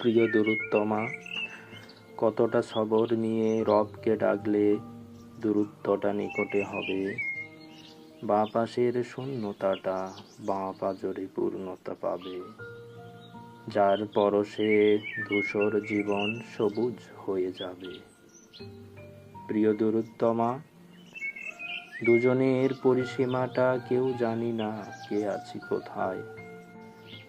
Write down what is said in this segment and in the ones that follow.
প্রিয় দূরত্বমা, কতটা সবর নিয়ে রবকে ডাকলে দূরত্বটা নিকটে হবে। বাঁ পাশের শূন্যতাটা বাঁ পাজরে পূর্ণতা পাবে। যার পরশে ধূসর জীবন সবুজ হয়ে যাবে। প্রিয় দূরত্বমা, দুজনের পরিসীমাটা কেউ জানি না কে আছি কোথায়,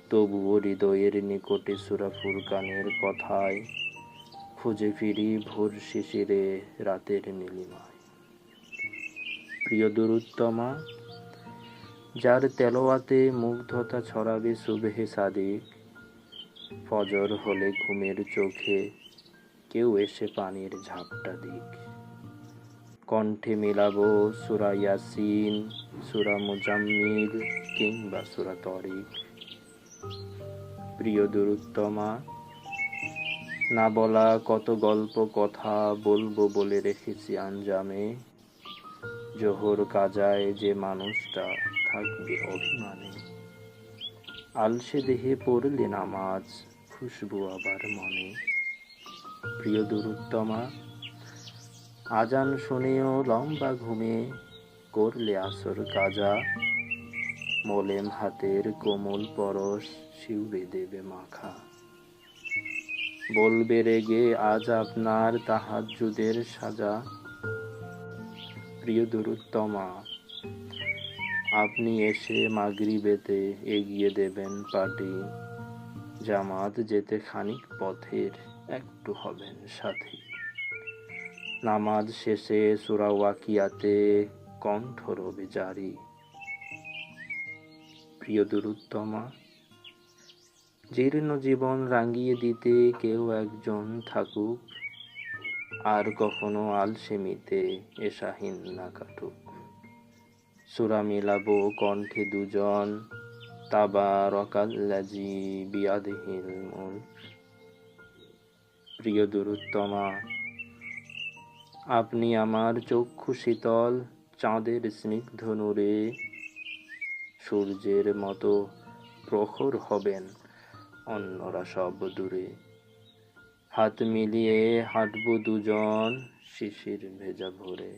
তবুও হৃদয়ের নিকটে সূরা ফুরকানের কথায় খুঁজে ফিরি ভোর শিশিরে রাতের নীলিমায়। প্রিয় দূরত্বমা, যার তেলাওয়াতে মুগ্ধতা ছড়াবে সুবহে সাদিক, ফজর হলে ঘুমের চোখে কেউ এসে পানির ঝাপটা দিক। কণ্ঠে মেলাবো সূরা ইয়াসিন, সূরা মুজাম্মিল কিংবা সূরা তরিক। প্রিয় দূরত্বমা, না বলা কত গল্প কথা বলবো বলে রেখেছি আঞ্জামে। জোহর কাজায় যে মানুষটা থাকবে অভিমানে, আলসে দেহে পড়লে নামাজ খুশবু আবার মনে। প্রিয় দূরত্বমা, আজান শুনেও লম্বা ঘুমে করলে আসর কাজা, মোলেম হাতের কোমল পরশ শিউরে দেবে মাখা। বলবে রেগে আজ আপনার তাহাজ্জুদের সাজা। প্রিয় দূরত্বমা, আপনি এসে মাগরিবেতে এগিয়ে দেবেন পাটি, জামাত যেতে খানিক পথের একটু হবেন সাথী। নামাজ শেষে সূরা ওয়াকিয়াতে কণ্ঠ রবে জারি। প্রিয় দূরত্বমা, জীর্ণ জীবন রাঙিয়ে দিতে কেউ একজন থাকুক, আর কখনো আলসেমিতে এশাহীন না কাটুক। সূরা মিলাবো কণ্ঠে দুজন, তাবারাকাল্লাযী বিয়াদিহিল মুলক। প্রিয় দূরত্বমা, আপনি আমার চক্ষু শীতল চাঁদের স্নিগ্ধ নূরে, সূর্যের মতো প্রখর হবেন অন্যরা সব দূরে। হাত মিলিয়ে হাঁটবো দুজন শিশির ভেজা ভোরে।